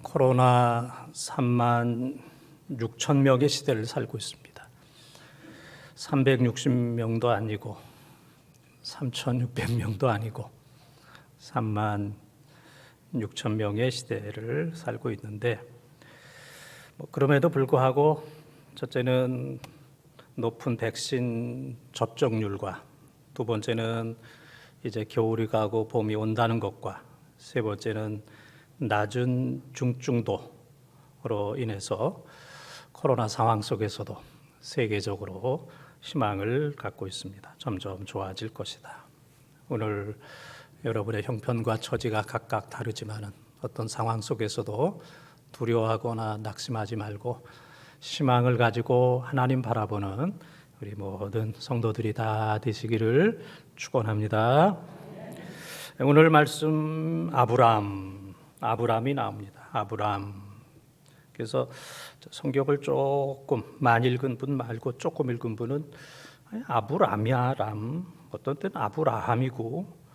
코로나 3만 6천 명의 시대를 살고 있습니다. 360명도 아니고 3,600명도 아니고 3만 6천 명의 시대를 살고 있는데 그럼에도 불구하고 첫째는 높은 백신 접종률과 두 번째는 이제 겨울이 가고 봄이 온다는 것과 세 번째는 낮은 중증도로 인해서 코로나 상황 속에서도 세계적으로 희망을 갖고 있습니다. 점점 좋아질 것이다. 오늘 여러분의 형편과 처지가 각각 다르지만은 어떤 상황 속에서도 두려워하거나 낙심하지 말고 희망을 가지고 하나님 바라보는 우리 모든 성도들이 다 되시기를 축원합니다. 오늘 말씀 아브람이 나옵니다. 아브람. 그래서 성경을 조금 많이 읽은 분 말고 조금 읽은 분은 아브람이야 람, 어떤 때는 아브라함이고,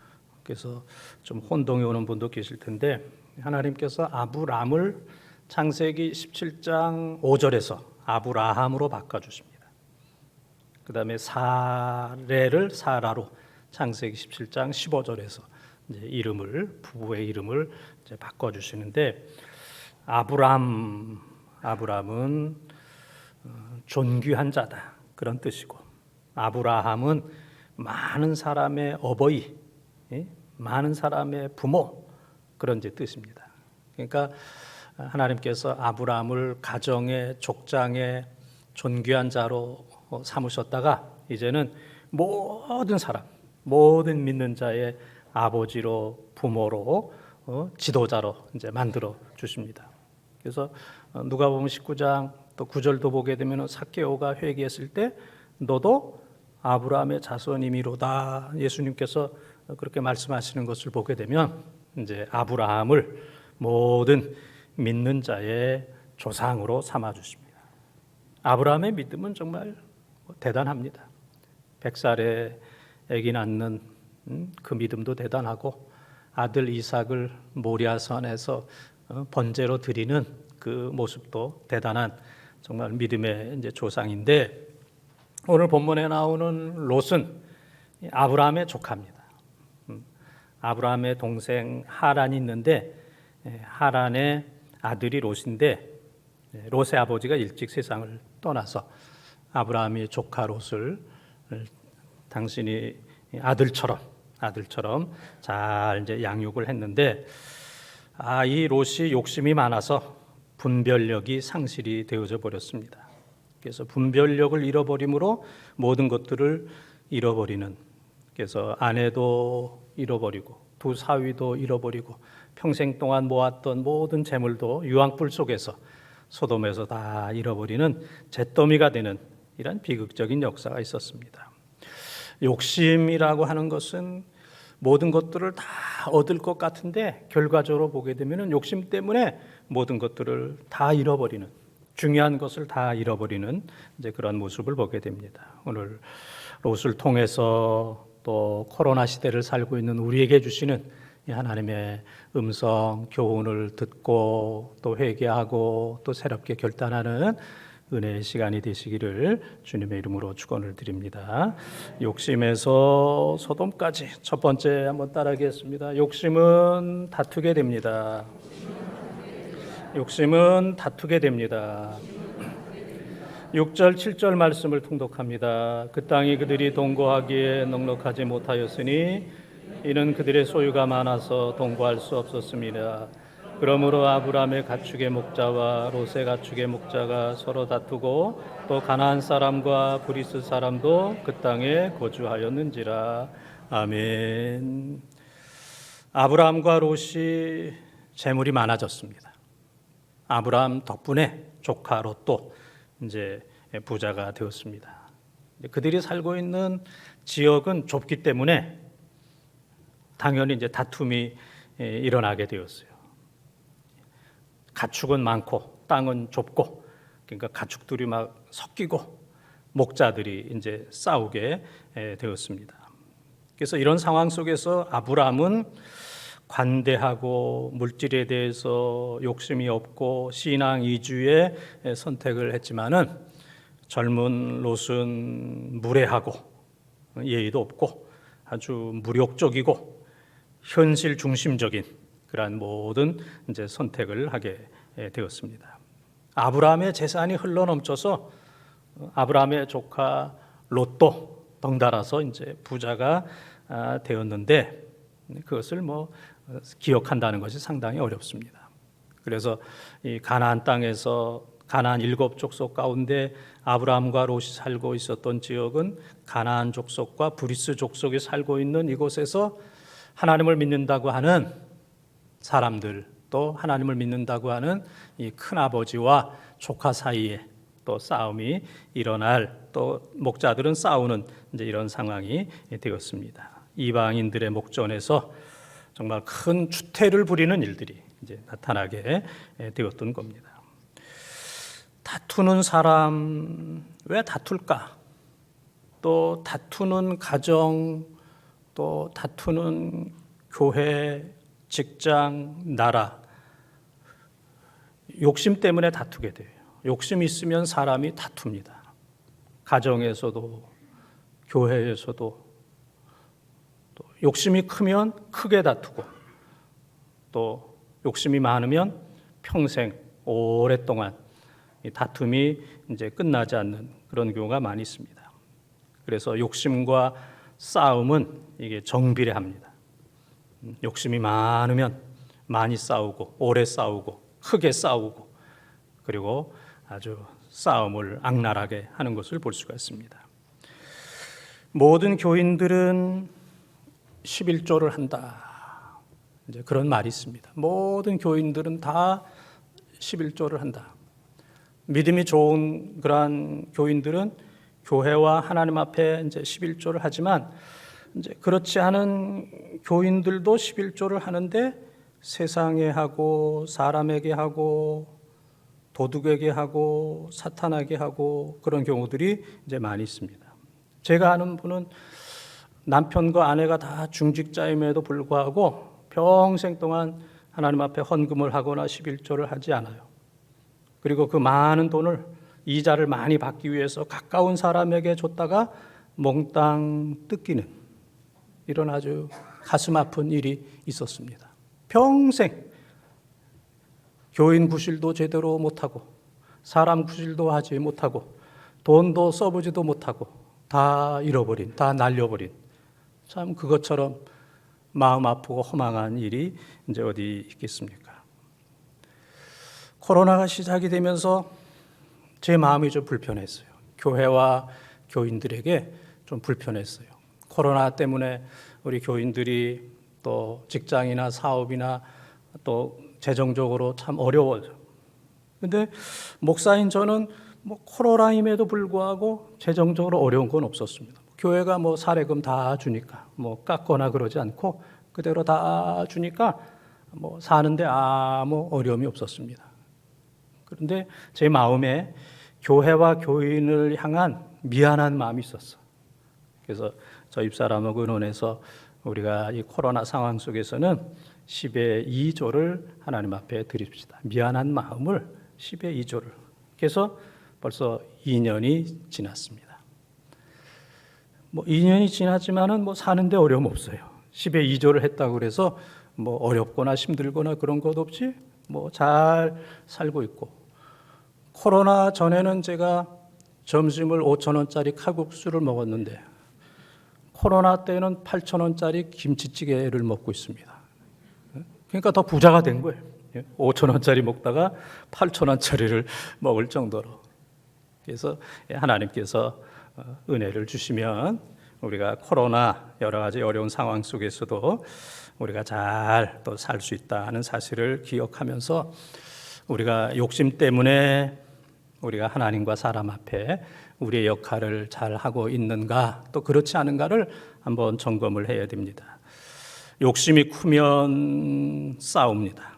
그래서 좀 혼동이 오는 분도 계실 텐데 하나님께서 아브람을 창세기 17장 5절에서 아브라함으로 바꿔주십니다. 그 다음에 사례를 사라로 창세기 17장 15절에서 이제 부부의 이름을 이제 바꿔주시는데, 아브람은 존귀한 자다 그런 뜻이고, 아브라함은 많은 사람의 어버이, 많은 사람의 부모 그런 이제 뜻입니다. 그러니까 하나님께서 아브람을 가정의 족장의 존귀한 자로 삼으셨다가 이제는 모든 사람, 모든 믿는 자의 아버지로, 부모로, 지도자로 이제 만들어 주십니다. 그래서 누가복음 19장 또 9절도 보게 되면 삭개오가 회개했을 때 너도 아브라함의 자손이미로다 예수님께서 그렇게 말씀하시는 것을 보게 되면 이제 아브라함을 모든 믿는 자의 조상으로 삼아 주십니다. 아브라함의 믿음은 정말 대단합니다. 100살에 아기 낳는 그 믿음도 대단하고, 아들 이삭을 모리아산에서 번제로 드리는 그 모습도 대단한 정말 믿음의 이제 조상인데, 오늘 본문에 나오는 롯은 아브라함의 조카입니다. 아브라함의 동생 하란이 있는데 하란의 아들이 롯인데, 롯의 아버지가 일찍 세상을 떠나서 아브라함이 조카 롯을 당신이 아들처럼 잘 이제 양육을 했는데, 이 롯이 욕심이 많아서 분별력이 상실이 되어져 버렸습니다. 그래서 분별력을 잃어버림으로 모든 것들을 잃어버리는, 그래서 아내도 잃어버리고 두 사위도 잃어버리고 평생 동안 모았던 모든 재물도 유황불 속에서 소돔에서 다 잃어버리는 잿더미가 되는 이런 비극적인 역사가 있었습니다. 욕심이라고 하는 것은 모든 것들을 다 얻을 것 같은데 결과적으로 보게 되면 욕심 때문에 모든 것들을 다 잃어버리는, 중요한 것을 다 잃어버리는 이제 그런 모습을 보게 됩니다. 오늘 롯을 통해서 또 코로나 시대를 살고 있는 우리에게 주시는 하나님의 음성 교훈을 듣고 또 회개하고 또 새롭게 결단하는 은혜의 시간이 되시기를 주님의 이름으로 축원을 드립니다. 욕심에서 소돔까지 첫 번째 한번 따라하겠습니다. 욕심은 다투게 됩니다. 욕심은 다투게 됩니다. 6절 7절 말씀을 통독합니다. 그 땅이 그들이 동거하기에 넉넉하지 못하였으니 이는 그들의 소유가 많아서 동거할 수 없었습니다. 그러므로 아브람의 가축의 목자와 롯의 가축의 목자가 서로 다투고 또 가나안 사람과 브리스 사람도 그 땅에 거주하였는지라. 아멘. 아브람과 롯이 재물이 많아졌습니다. 아브람 덕분에 조카 롯도 이제 부자가 되었습니다. 그들이 살고 있는 지역은 좁기 때문에 당연히 이제 다툼이 일어나게 되었어요. 가축은 많고 땅은 좁고, 그러니까 가축들이 막 섞이고 목자들이 이제 싸우게 되었습니다. 그래서 이런 상황 속에서 아브람은 관대하고 물질에 대해서 욕심이 없고 신앙 위주의 선택을 했지만은 젊은 롯은 무례하고 예의도 없고 아주 무력적이고 현실 중심적인 그러한 모든 이제 선택을 하게 되었습니다. 아브라함의 재산이 흘러넘쳐서 아브라함의 조카 롯도 덩달아서 이제 부자가 되었는데 그것을 기억한다는 것이 상당히 어렵습니다. 그래서 이 가나안 땅에서 가나안 7족속 가운데 아브라함과 롯이 살고 있었던 지역은 가나안 족속과 브리스 족속이 살고 있는 이곳에서 하나님을 믿는다고 하는 사람들, 또 하나님을 믿는다고 하는 이 큰아버지와 조카 사이에 또 싸움이 일어날, 또 목자들은 싸우는 이제 이런 상황이 되었습니다. 이방인들의 목전에서 정말 큰 추태를 부리는 일들이 이제 나타나게 되었던 겁니다. 다투는 사람 왜 다툴까? 또 다투는 가정, 또 다투는 교회, 직장, 나라, 욕심 때문에 다투게 돼요. 욕심 있으면 사람이 다툽니다. 가정에서도 교회에서도 또 욕심이 크면 크게 다투고 또 욕심이 많으면 평생 오랫동안 이 다툼이 이제 끝나지 않는 그런 경우가 많이 있습니다. 그래서 욕심과 싸움은 이게 정비례합니다. 욕심이 많으면 많이 싸우고 오래 싸우고 크게 싸우고 그리고 아주 싸움을 악랄하게 하는 것을 볼 수가 있습니다. 모든 교인들은 11조를 한다. 이제 그런 말이 있습니다. 모든 교인들은 다 11조를 한다. 믿음이 좋은 그러한 교인들은 교회와 하나님 앞에 이제 11조를 하지만 이제 그렇지 않은 교인들도 11조를 하는데 세상에 하고 사람에게 하고 도둑에게 하고 사탄에게 하고 그런 경우들이 이제 많이 있습니다. 제가 아는 분은 남편과 아내가 다 중직자임에도 불구하고 평생 동안 하나님 앞에 헌금을 하거나 11조를 하지 않아요. 그리고 그 많은 돈을 이자를 많이 받기 위해서 가까운 사람에게 줬다가 몽땅 뜯기는 이런 아주 가슴 아픈 일이 있었습니다. 평생 교인 구실도 제대로 못하고 사람 구실도 하지 못하고 돈도 써보지도 못하고 다 잃어버린, 다 날려버린 참 그것처럼 마음 아프고 허망한 일이 이제 어디 있겠습니까? 코로나가 시작이 되면서 제 마음이 좀 불편했어요. 교회와 교인들에게 좀 불편했어요. 코로나 때문에 우리 교인들이 또 직장이나 사업이나 또 재정적으로 참 어려워요. 근데 목사인 저는 코로나임에도 불구하고 재정적으로 어려운 건 없었습니다. 교회가 사례금 다 주니까 깎거나 그러지 않고 그대로 다 주니까 사는데 아무 어려움이 없었습니다. 그런데 제 마음에 교회와 교인을 향한 미안한 마음이 있었어. 그래서 저희 사람하고 의논해서 우리가 이 코로나 상황 속에서는 10의 2조를 하나님 앞에 드립시다. 미안한 마음을 10의 2조를. 그래서 벌써 2년이 지났습니다. 2년이 지났지만은 사는데 어려움 없어요. 10의 2조를 했다고 그래서 어렵거나 힘들거나 그런 것 없이 잘 살고 있고. 코로나 전에는 제가 점심을 5,000원짜리 칼국수를 먹었는데 코로나 때는 8,000원짜리 김치찌개를 먹고 있습니다. 그러니까 더 부자가 된 거예요. 5,000원짜리 먹다가 8,000원짜리를 먹을 정도로. 그래서 하나님께서 은혜를 주시면 우리가 코로나 여러 가지 어려운 상황 속에서도 우리가 잘 또 살 수 있다는 사실을 기억하면서 우리가 욕심 때문에 우리가 하나님과 사람 앞에 우리의 역할을 잘 하고 있는가 또 그렇지 않은가를 한번 점검을 해야 됩니다. 욕심이 크면 싸웁니다.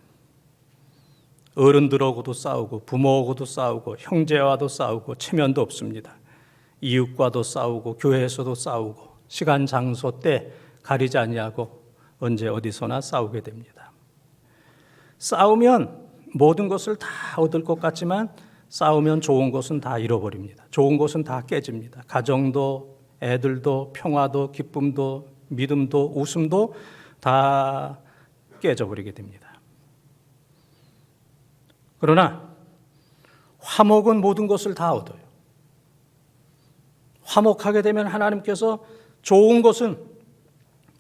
어른들하고도 싸우고 부모하고도 싸우고 형제와도 싸우고 체면도 없습니다. 이웃과도 싸우고 교회에서도 싸우고 시간 장소 때 가리지 아니하고 언제 어디서나 싸우게 됩니다. 싸우면 모든 것을 다 얻을 것 같지만 싸우면 좋은 것은 다 잃어버립니다. 좋은 것은 다 깨집니다. 가정도, 애들도, 평화도, 기쁨도, 믿음도, 웃음도 다 깨져버리게 됩니다. 그러나 화목은 모든 것을 다 얻어요. 화목하게 되면 하나님께서 좋은 것은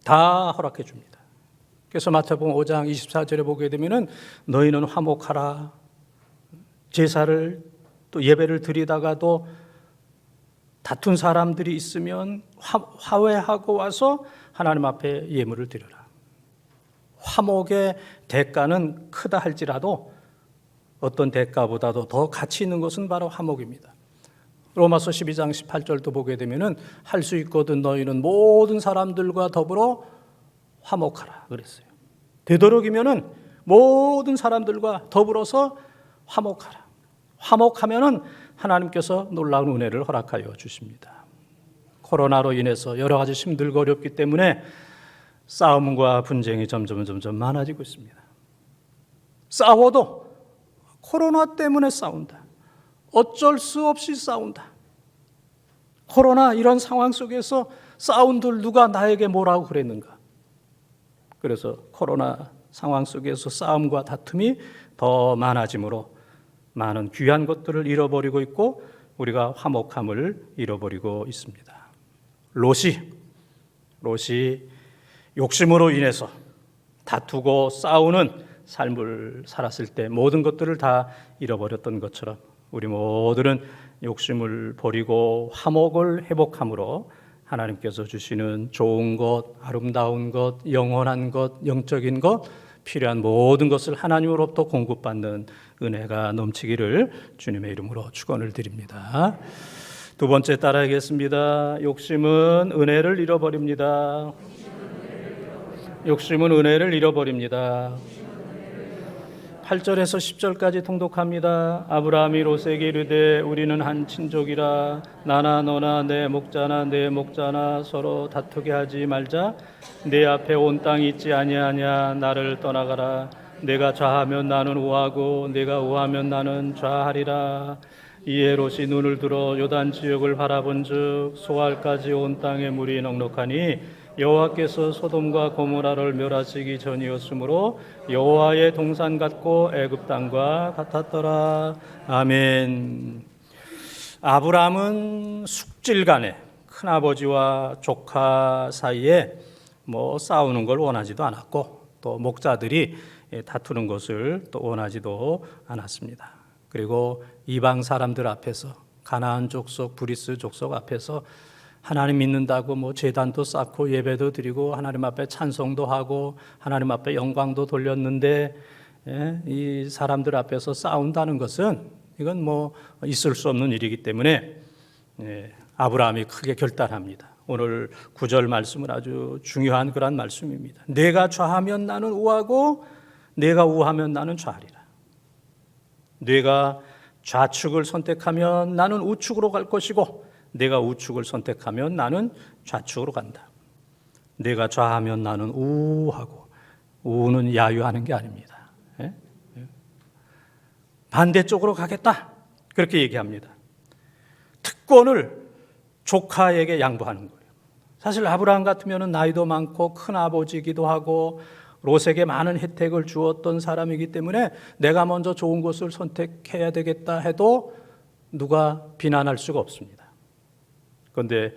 다 허락해 줍니다. 그래서 마태복음 5장 24절에 보게 되면은 너희는 화목하라. 제사를 또 예배를 드리다가도 다툰 사람들이 있으면 화해하고 와서 하나님 앞에 예물을 드려라. 화목의 대가는 크다 할지라도 어떤 대가보다도 더 가치 있는 것은 바로 화목입니다. 로마서 12장 18절도 보게 되면은 할 수 있거든 너희는 모든 사람들과 더불어 화목하라 그랬어요. 되도록이면은 모든 사람들과 더불어서 화목하라. 화목하면은 하나님께서 놀라운 은혜를 허락하여 주십니다. 코로나로 인해서 여러 가지 힘들고 어렵기 때문에 싸움과 분쟁이 점점 많아지고 있습니다. 싸워도 코로나 때문에 싸운다. 어쩔 수 없이 싸운다. 코로나 이런 상황 속에서 싸운들 누가 나에게 뭐라고 그랬는가? 그래서 코로나 상황 속에서 싸움과 다툼이 더 많아지므로 많은 귀한 것들을 잃어버리고 있고 우리가 화목함을 잃어버리고 있습니다. 롯이 욕심으로 인해서 다투고 싸우는 삶을 살았을 때 모든 것들을 다 잃어버렸던 것처럼 우리 모두는 욕심을 버리고 화목을 회복함으로 하나님께서 주시는 좋은 것, 아름다운 것, 영원한 것, 영적인 것, 필요한 모든 것을 하나님으로부터 공급받는 은혜가 넘치기를 주님의 이름으로 축원을 드립니다. 두 번째 따라하겠습니다. 욕심은 은혜를 잃어버립니다. 욕심은 은혜를 잃어버립니다. 8절에서 10절까지 통독합니다. 아브라함이 롯에게 이르되 우리는 한 친족이라 나나 너나 내 목자나 서로 다투게 하지 말자. 내 앞에 온 땅이 있지 아니하냐. 나를 떠나가라. 내가 좌하면 나는 우하고 내가 우하면 나는 좌하리라. 이에 롯이 눈을 들어 요단 지역을 바라본즉 소알까지 온 땅에 물이 넉넉하니 여호와께서 소돔과 고모라를 멸하시기 전이었으므로 여호와의 동산 같고 애굽 땅과 같았더라. 아멘. 아브라함은 숙질간에 큰아버지와 조카 사이에 싸우는 걸 원하지도 않았고 또 목자들이 다투는 것을 또 원하지도 않았습니다. 그리고 이방 사람들 앞에서 가나안 족속, 브리스 족속 앞에서 하나님 믿는다고 제단도 쌓고 예배도 드리고 하나님 앞에 찬송도 하고 하나님 앞에 영광도 돌렸는데 이 사람들 앞에서 싸운다는 것은 이건 있을 수 없는 일이기 때문에 아브라함이 크게 결단합니다. 오늘 9절 말씀은 아주 중요한 그런 말씀입니다. 내가 좌하면 나는 우하고 내가 우하면 나는 좌하리라. 내가 좌측을 선택하면 나는 우측으로 갈 것이고 내가 우측을 선택하면 나는 좌측으로 간다. 내가 좌하면 나는 우하고 우는 야유하는 게 아닙니다. 반대쪽으로 가겠다. 그렇게 얘기합니다. 특권을 조카에게 양보하는 거예요. 사실 아브라함 같으면 나이도 많고 큰아버지이기도 하고 롯에게 많은 혜택을 주었던 사람이기 때문에 내가 먼저 좋은 것을 선택해야 되겠다 해도 누가 비난할 수가 없습니다. 그런데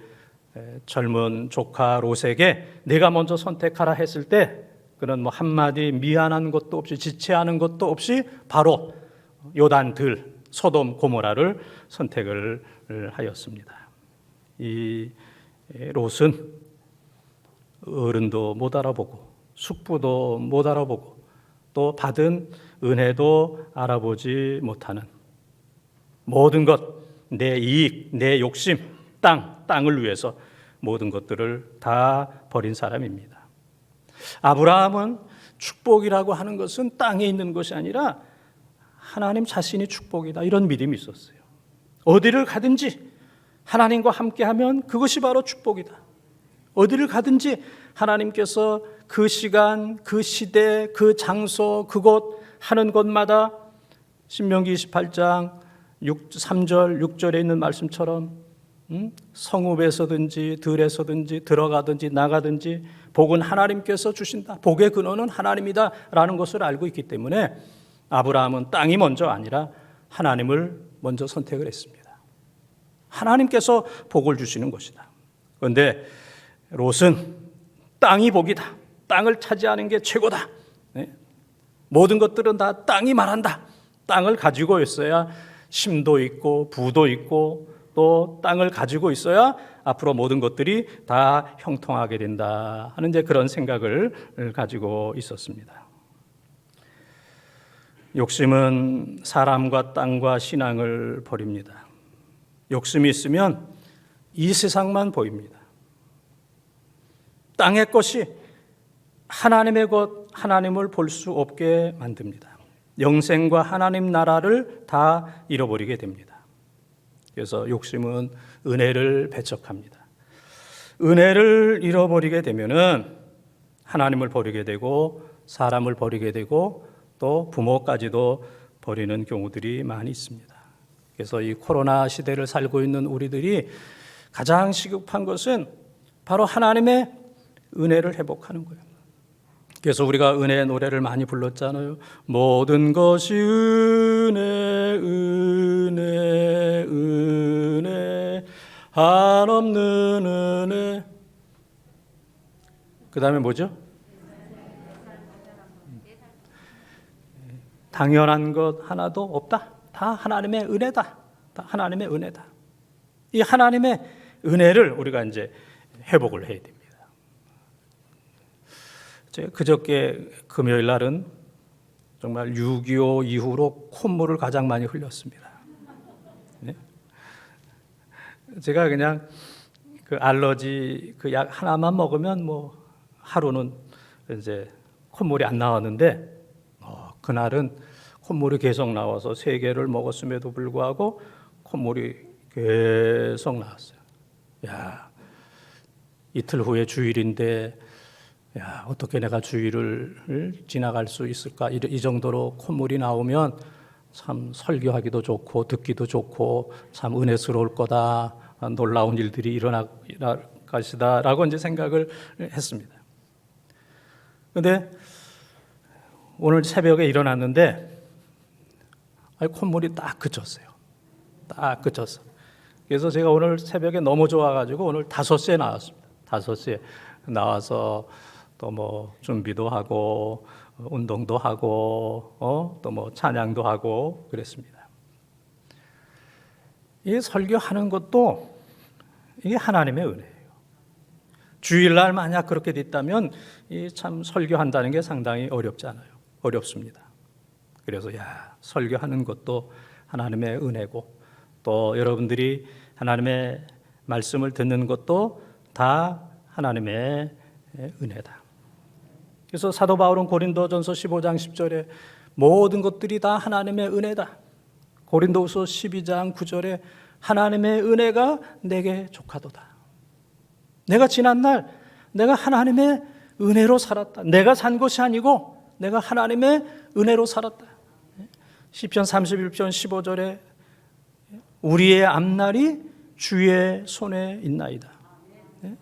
젊은 조카 롯에게 내가 먼저 선택하라 했을 때 그는 한마디 미안한 것도 없이 지체하는 것도 없이 바로 요단들 소돔 고모라를 선택을 하였습니다. 이 롯은 어른도 못 알아보고 숙부도 못 알아보고 또 받은 은혜도 알아보지 못하는 모든 것, 내 이익, 내 욕심, 땅을 위해서 모든 것들을 다 버린 사람입니다. 아브라함은 축복이라고 하는 것은 땅에 있는 것이 아니라 하나님 자신이 축복이다 이런 믿음이 있었어요. 어디를 가든지 하나님과 함께하면 그것이 바로 축복이다. 어디를 가든지 하나님께서 그 시간, 그 시대, 그 장소, 그곳 하는 곳마다 신명기 28장 3절, 6절에 있는 말씀처럼 성읍에서든지 들에서든지 들어가든지 나가든지 복은 하나님께서 주신다. 복의 근원은 하나님이다 라는 것을 알고 있기 때문에 아브라함은 땅이 먼저 아니라 하나님을 먼저 선택을 했습니다. 하나님께서 복을 주시는 것이다. 그런데 롯은 땅이 복이다. 땅을 차지하는 게 최고다. 모든 것들은 다 땅이 말한다. 땅을 가지고 있어야 심도 있고 부도 있고 또 땅을 가지고 있어야 앞으로 모든 것들이 다 형통하게 된다 하는 이제 그런 생각을 가지고 있었습니다. 욕심은 사람과 땅과 신앙을 버립니다. 욕심이 있으면 이 세상만 보입니다. 땅의 것이 하나님의 것, 하나님을 볼 수 없게 만듭니다. 영생과 하나님 나라를 다 잃어버리게 됩니다. 그래서 욕심은 은혜를 배척합니다. 은혜를 잃어버리게 되면은 하나님을 버리게 되고 사람을 버리게 되고 또 부모까지도 버리는 경우들이 많이 있습니다. 그래서 이 코로나 시대를 살고 있는 우리들이 가장 시급한 것은 바로 하나님의 은혜를 회복하는 거예요. 그래서 우리가 은혜의 노래를 많이 불렀잖아요. 모든 것이 은혜, 은혜, 은혜, 한없는 은혜. 그 다음에 뭐죠? 당연한 것 하나도 없다. 다 하나님의 은혜다. 다 하나님의 은혜다. 이 하나님의 은혜를 우리가 이제 회복을 해야 됩니다. 제가 그저께 금요일 날은 정말 6.25 이후로 콧물을 가장 많이 흘렸습니다. 네? 제가 그냥 그 알러지 그 약 하나만 먹으면 뭐 하루는 이제 콧물이 안 나왔는데 그날은 콧물이 계속 나와서 3개를 먹었음에도 불구하고 콧물이 계속 나왔어요. 야, 이틀 후에 주일인데 야, 어떻게 내가 주일을 지나갈 수 있을까? 이 정도로 콧물이 나오면 참 설교하기도 좋고 듣기도 좋고 참 은혜스러울 거다. 놀라운 일들이 일어날 것이다라고 이제 생각을 했습니다. 그런데 오늘 새벽에 일어났는데 콧물이 딱 그쳤어요. 딱 그쳤어. 그래서 제가 오늘 새벽에 너무 좋아가지고 오늘 5시에 나왔습니다. 5시에 나와서 또 뭐 준비도 하고 운동도 하고 또 뭐 찬양도 하고 그랬습니다. 이 설교하는 것도 이게 하나님의 은혜예요. 주일날 만약 그렇게 됐다면 이 참 설교한다는 게 상당히 어렵잖아요. 어렵습니다. 그래서 설교하는 것도 하나님의 은혜고 또 여러분들이 하나님의 말씀을 듣는 것도 다 하나님의 은혜다. 그래서 사도 바울은 고린도전서 15장 10절에 모든 것들이 다 하나님의 은혜다. 고린도후서 12장 9절에 하나님의 은혜가 내게 족하도다. 내가 지난날 내가 하나님의 은혜로 살았다. 내가 산 것이 아니고 내가 하나님의 은혜로 살았다. 시편 31편 15절에 우리의 앞날이 주의 손에 있나이다.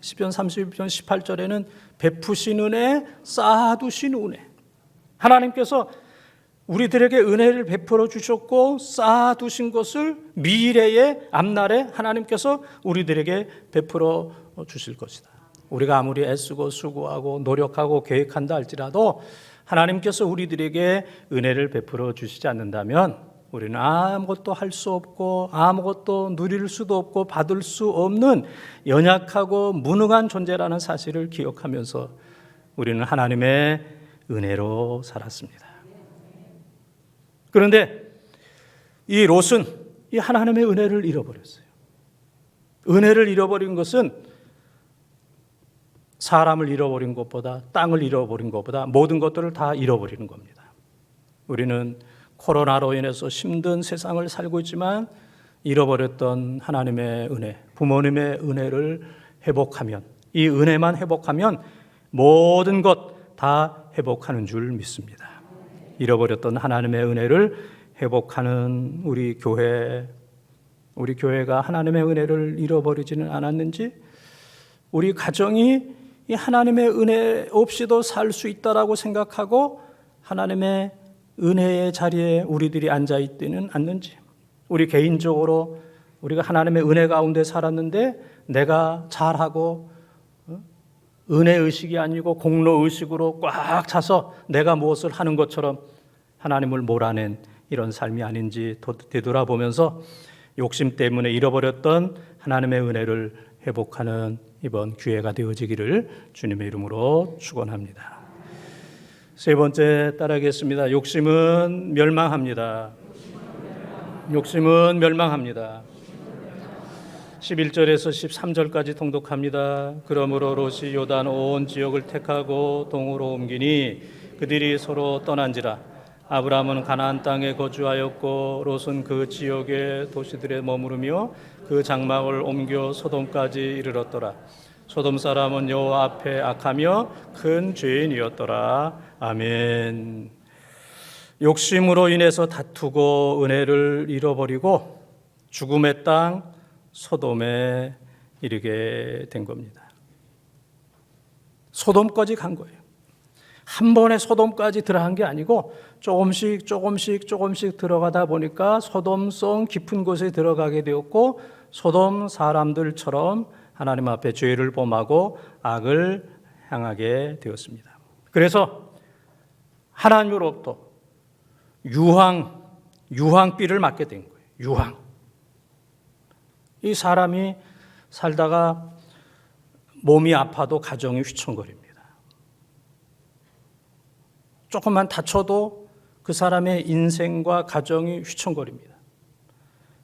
시편 31편 18절에는 베푸신 은혜, 쌓아두신 은혜. 하나님께서 우리들에게 은혜를 베풀어 주셨고 쌓아두신 것을 미래의 앞날에 하나님께서 우리들에게 베풀어 주실 것이다. 우리가 아무리 애쓰고 수고하고 노력하고 계획한다 할지라도 하나님께서 우리들에게 은혜를 베풀어 주시지 않는다면 우리는 아무것도 할 수 없고 아무것도 누릴 수도 없고 받을 수 없는 연약하고 무능한 존재라는 사실을 기억하면서 우리는 하나님의 은혜로 살았습니다. 그런데 이 롯은 이 하나님의 은혜를 잃어버렸어요. 은혜를 잃어버린 것은 사람을 잃어버린 것보다 땅을 잃어버린 것보다 모든 것들을 다 잃어버리는 겁니다. 우리는 코로나로 인해서 힘든 세상을 살고 있지만 잃어버렸던 하나님의 은혜, 부모님의 은혜를 회복하면 이 은혜만 회복하면 모든 것 다 회복하는 줄 믿습니다. 잃어버렸던 하나님의 은혜를 회복하는 우리 교회가 하나님의 은혜를 잃어버리지는 않았는지, 우리 가정이 이 하나님의 은혜 없이도 살 수 있다라고 생각하고 하나님의 은혜의 자리에 우리들이 앉아 있지는 않는지, 우리 개인적으로 우리가 하나님의 은혜 가운데 살았는데 내가 잘하고 은혜의식이 아니고 공로의식으로 꽉 차서 내가 무엇을 하는 것처럼 하나님을 몰아낸 이런 삶이 아닌지 되돌아보면서 욕심 때문에 잃어버렸던 하나님의 은혜를 회복하는 이번 기회가 되어지기를 주님의 이름으로 축원합니다. 세 번째 따라하겠습니다. 욕심은 멸망합니다. 욕심은 멸망합니다. 11절에서 13절까지 통독합니다. 그러므로 롯이 요단 온 지역을 택하고 동으로 옮기니 그들이 서로 떠난지라. 아브라함은 가나안 땅에 거주하였고 롯은 그 지역의 도시들에 머무르며 그 장막을 옮겨 소돔까지 이르렀더라. 소돔 사람은 여호와 앞에 악하며 큰 죄인이었더라. 아멘. 욕심으로 인해서 다투고 은혜를 잃어버리고 죽음의 땅 소돔에 이르게 된 겁니다. 소돔까지 간 거예요. 한 번에 소돔까지 들어간 게 아니고 조금씩 들어가다 보니까 소돔성 깊은 곳에 들어가게 되었고 소돔 사람들처럼 하나님 앞에 죄를 범하고 악을 향하게 되었습니다. 그래서 하나님으로부터 유황비를 맞게 된 거예요. 유황. 이 사람이 살다가 몸이 아파도 가정이 휘청거립니다. 조금만 다쳐도 그 사람의 인생과 가정이 휘청거립니다.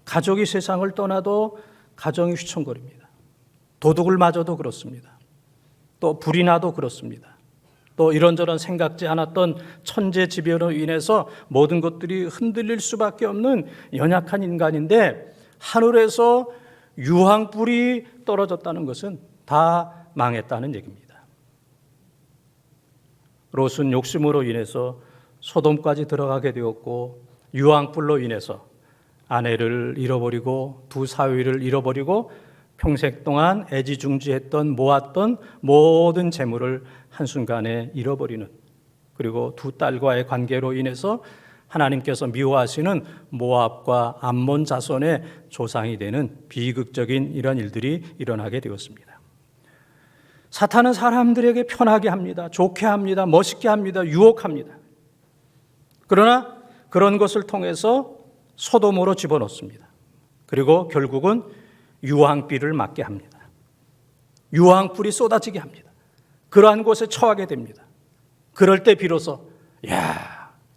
가족이 세상을 떠나도 가정이 휘청거립니다. 도둑을 맞아도 그렇습니다. 또 불이 나도 그렇습니다. 또 이런저런 생각지 않았던 천재지변으로 인해서 모든 것들이 흔들릴 수밖에 없는 연약한 인간인데 하늘에서 유황불이 떨어졌다는 것은 다 망했다는 얘기입니다. 롯은 욕심으로 인해서 소돔까지 들어가게 되었고 유황불로 인해서 아내를 잃어버리고 두 사위를 잃어버리고 평생 동안 애지중지했던 모았던 모든 재물을 한순간에 잃어버리는, 그리고 두 딸과의 관계로 인해서 하나님께서 미워하시는 모압과 암몬 자손의 조상이 되는 비극적인 이런 일들이 일어나게 되었습니다. 사탄은 사람들에게 편하게 합니다. 좋게 합니다. 멋있게 합니다. 유혹합니다. 그러나 그런 것을 통해서 소돔으로 집어넣습니다. 그리고 결국은 유황비를 맞게 합니다. 유황불이 쏟아지게 합니다. 그러한 곳에 처하게 됩니다. 그럴 때 비로소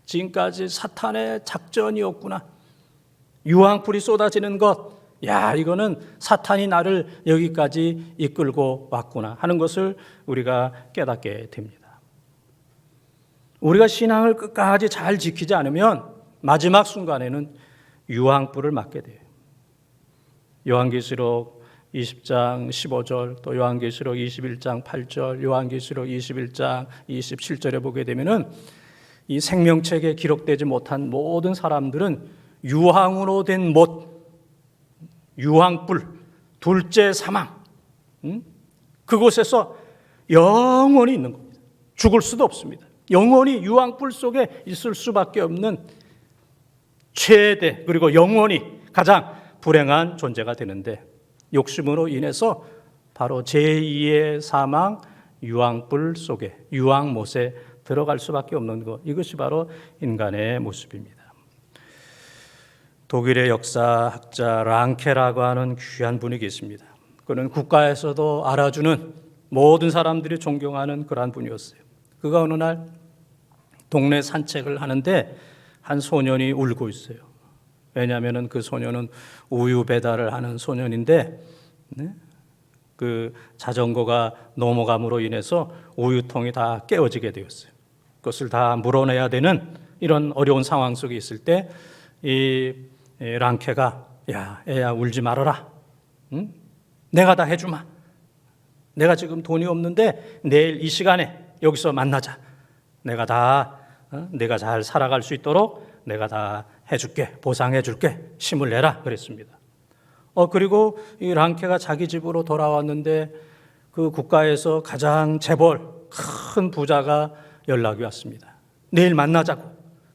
지금까지 사탄의 작전이었구나. 유황불이 쏟아지는 것, 이거는 사탄이 나를 여기까지 이끌고 왔구나 하는 것을 우리가 깨닫게 됩니다. 우리가 신앙을 끝까지 잘 지키지 않으면 마지막 순간에는 유황불을 맞게 돼요. 요한계시록 20장 15절, 또 요한계시록 21장 8절, 요한계시록 21장 27절에 보게 되면은 이 생명책에 기록되지 못한 모든 사람들은 유황으로 된 못, 유황불, 둘째 사망, 그곳에서 영원히 있는 겁니다. 죽을 수도 없습니다. 영원히 유황불 속에 있을 수밖에 없는 최대, 그리고 영원히 가장 불행한 존재가 되는데, 욕심으로 인해서 바로 제2의 사망, 유황불 속에, 유황못에 들어갈 수밖에 없는 것, 이것이 바로 인간의 모습입니다. 독일의 역사학자 랑케라고 하는 귀한 분이 계십니다. 그는 국가에서도 알아주는, 모든 사람들이 존경하는 그러한 분이었어요. 그가 어느 날 동네 산책을 하는데 한 소년이 울고 있어요. 왜냐하면 그 소년은 우유 배달을 하는 소년인데 그 자전거가 넘어감으로 인해서 우유통이 다 깨어지게 되었어요. 그것을 다 물어내야 되는 이런 어려운 상황 속에 있을 때 이 랑케가 애야 울지 말아라. 내가 다 해주마. 내가 지금 돈이 없는데 내일 이 시간에 여기서 만나자. 내가 잘 살아갈 수 있도록 내가 다 해줄게, 보상해줄게, 힘을 내라 그랬습니다. 그리고 이 랑케가 자기 집으로 돌아왔는데 그 국가에서 가장 재벌 큰 부자가 연락이 왔습니다. 내일 만나자고.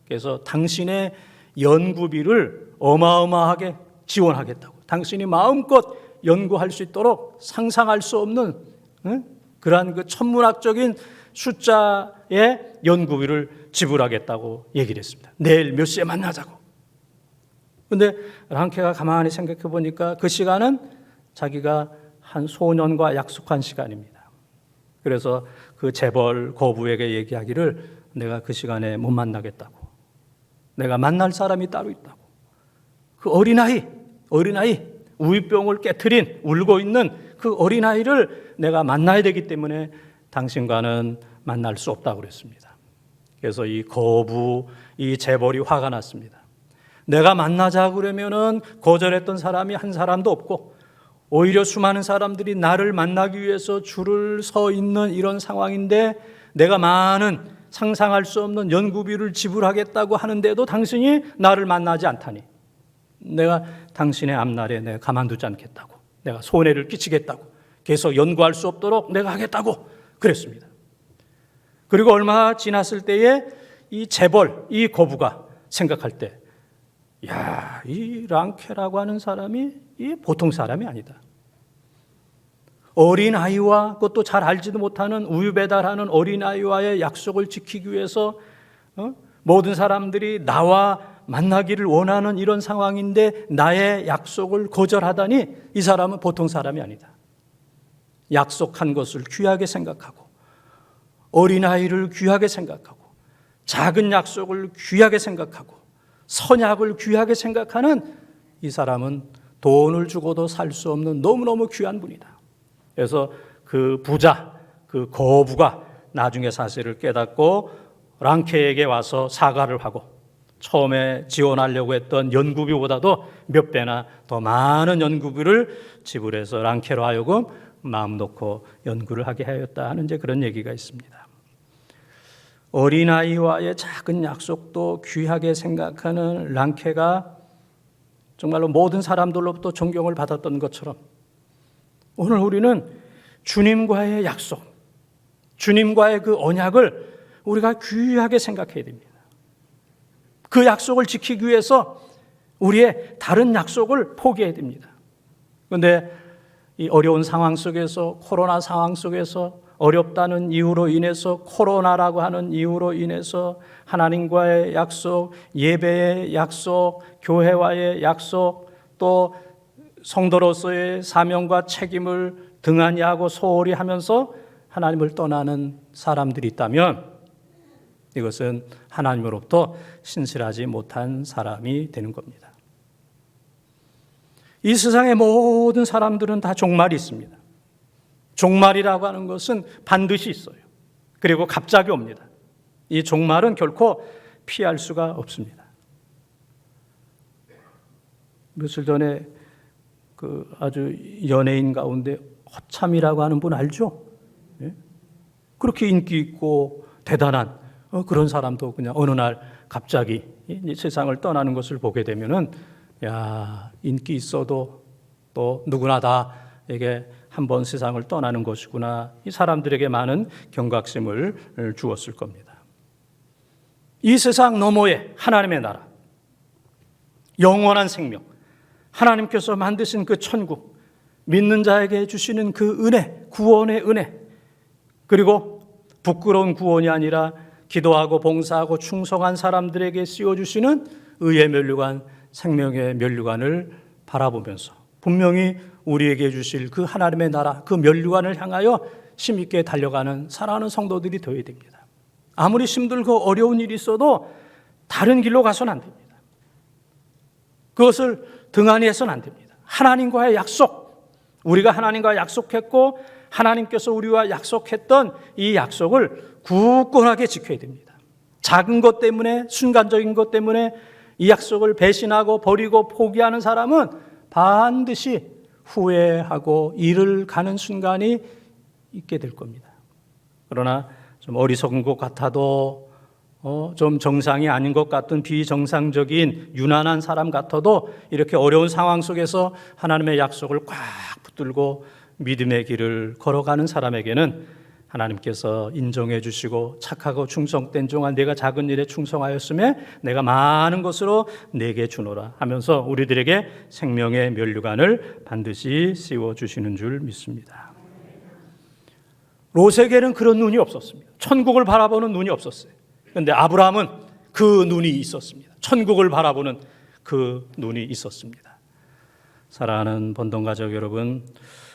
그래서 당신의 연구비를 어마어마하게 지원하겠다고. 당신이 마음껏 연구할 수 있도록 상상할 수 없는 그러한 그 천문학적인 숫자의 연구비를 지불하겠다고 얘기를 했습니다. 내일 몇 시에 만나자고. 근데 랑케가 가만히 생각해 보니까 그 시간은 자기가 한 소년과 약속한 시간입니다. 그래서 그 재벌 거부에게 얘기하기를 내가 그 시간에 못 만나겠다고. 내가 만날 사람이 따로 있다고. 그 어린아이 우유병을 깨트린 울고 있는 그 어린아이를 내가 만나야 되기 때문에 당신과는 만날 수 없다고 그랬습니다. 그래서 이 재벌이 화가 났습니다. 내가 만나자 그러면은 거절했던 사람이 한 사람도 없고 오히려 수많은 사람들이 나를 만나기 위해서 줄을 서 있는 이런 상황인데 내가 많은 상상할 수 없는 연구비를 지불하겠다고 하는데도 당신이 나를 만나지 않다니 내가 당신의 앞날에 내가 가만두지 않겠다고, 내가 손해를 끼치겠다고, 계속 연구할 수 없도록 내가 하겠다고 그랬습니다. 그리고 얼마 지났을 때에 이 재벌, 이 거부가 생각할 때 이 랑케라고 하는 사람이 이 보통 사람이 아니다. 어린아이와 그것도 잘 알지도 못하는 우유 배달하는 어린아이와의 약속을 지키기 위해서 모든 사람들이 나와 만나기를 원하는 이런 상황인데 나의 약속을 거절하다니 이 사람은 보통 사람이 아니다. 약속한 것을 귀하게 생각하고 어린아이를 귀하게 생각하고 작은 약속을 귀하게 생각하고 선약을 귀하게 생각하는 이 사람은 돈을 주고도 살 수 없는 너무너무 귀한 분이다. 그래서 그 부자, 그 거부가 나중에 사실을 깨닫고 랑케에게 와서 사과를 하고 처음에 지원하려고 했던 연구비보다도 몇 배나 더 많은 연구비를 지불해서 랑케로 하여금 마음 놓고 연구를 하게 하였다 하는 이제 그런 얘기가 있습니다. 어린아이와의 작은 약속도 귀하게 생각하는 랑케가 정말로 모든 사람들로부터 존경을 받았던 것처럼 오늘 우리는 주님과의 약속, 주님과의 그 언약을 우리가 귀하게 생각해야 됩니다. 그 약속을 지키기 위해서 우리의 다른 약속을 포기해야 됩니다. 그런데 이 어려운 상황 속에서, 코로나 상황 속에서 어렵다는 이유로 인해서, 코로나라고 하는 이유로 인해서 하나님과의 약속, 예배의 약속, 교회와의 약속, 또 성도로서의 사명과 책임을 등한히 하고 소홀히 하면서 하나님을 떠나는 사람들이 있다면 이것은 하나님으로부터 신실하지 못한 사람이 되는 겁니다. 이 세상의 모든 사람들은 다 종말이 있습니다. 종말이라고 하는 것은 반드시 있어요. 그리고 갑자기 옵니다. 이 종말은 결코 피할 수가 없습니다. 며칠 전에 그 아주 연예인 가운데 허참이라고 하는 분 알죠? 예? 그렇게 인기 있고 대단한 그런 사람도 그냥 어느 날 갑자기 이 세상을 떠나는 것을 보게 되면은 인기 있어도 또 누구나 다 이게 한번 세상을 떠나는 것이구나. 이 사람들에게 많은 경각심을 주었을 겁니다. 이 세상 너머에 하나님의 나라, 영원한 생명, 하나님께서 만드신 그 천국, 믿는 자에게 주시는 그 은혜, 구원의 은혜, 그리고 부끄러운 구원이 아니라 기도하고 봉사하고 충성한 사람들에게 씌워주시는 의의 면류관, 생명의 면류관을 바라보면서 분명히 우리에게 주실 그 하나님의 나라, 그 면류관을 향하여 힘있게 달려가는 사랑하는 성도들이 되어야 됩니다. 아무리 힘들고 어려운 일이 있어도 다른 길로 가서는 안 됩니다. 그것을 등한히 해서는 안 됩니다. 하나님과의 약속, 우리가 하나님과 약속했고 하나님께서 우리와 약속했던 이 약속을 굳건하게 지켜야 됩니다. 작은 것 때문에, 순간적인 것 때문에 이 약속을 배신하고 버리고 포기하는 사람은 반드시 후회하고 이를 가는 순간이 있게 될 겁니다. 그러나 좀 어리석은 것 같아도 좀 정상이 아닌 것 같은 비정상적인 유난한 사람 같아도 이렇게 어려운 상황 속에서 하나님의 약속을 꽉 붙들고 믿음의 길을 걸어가는 사람에게는 하나님께서 인정해 주시고 착하고 충성된 종아 내가 작은 일에 충성하였음에 내가 많은 것으로 내게 주노라 하면서 우리들에게 생명의 면류관을 반드시 씌워 주시는 줄 믿습니다. 롯에게는 그런 눈이 없었습니다. 천국을 바라보는 눈이 없었어요. 그런데 아브라함은 그 눈이 있었습니다. 천국을 바라보는 그 눈이 있었습니다. 사랑하는 본동가족 여러분,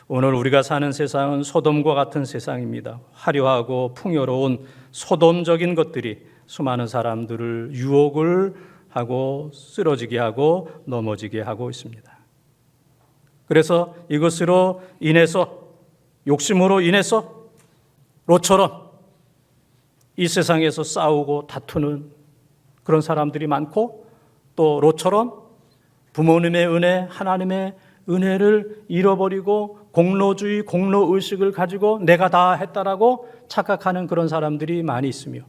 오늘 우리가 사는 세상은 소돔과 같은 세상입니다. 화려하고 풍요로운 소돔적인 것들이 수많은 사람들을 유혹을 하고 쓰러지게 하고 넘어지게 하고 있습니다. 그래서 이것으로 인해서 욕심으로 인해서 롯처럼 이 세상에서 싸우고 다투는 그런 사람들이 많고 또 롯처럼 부모님의 은혜, 하나님의 은혜를 잃어버리고 공로주의, 공로의식을 가지고 내가 다 했다라고 착각하는 그런 사람들이 많이 있으며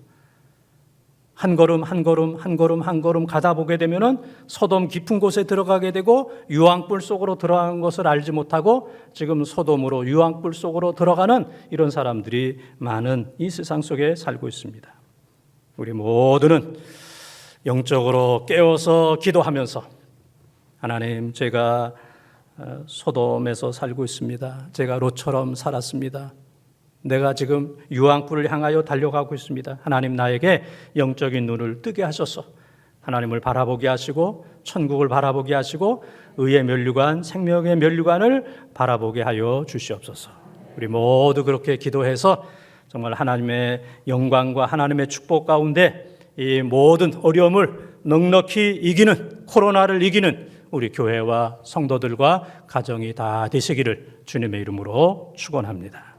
한 걸음 한 걸음 한 걸음 한 걸음 가다 보게 되면은 소돔 깊은 곳에 들어가게 되고 유황불 속으로 들어간 것을 알지 못하고 지금 소돔으로 유황불 속으로 들어가는 이런 사람들이 많은 이 세상 속에 살고 있습니다. 우리 모두는 영적으로 깨어서 기도하면서 하나님, 제가 소돔에서 살고 있습니다. 제가 롯처럼 살았습니다. 내가 지금 유황불을 향하여 달려가고 있습니다. 하나님, 나에게 영적인 눈을 뜨게 하셔서 하나님을 바라보게 하시고 천국을 바라보게 하시고 의의 면류관, 생명의 면류관을 바라보게 하여 주시옵소서. 우리 모두 그렇게 기도해서 정말 하나님의 영광과 하나님의 축복 가운데 이 모든 어려움을 넉넉히 이기는, 코로나를 이기는 우리 교회와 성도들과 가정이 다 되시기를 주님의 이름으로 축원합니다.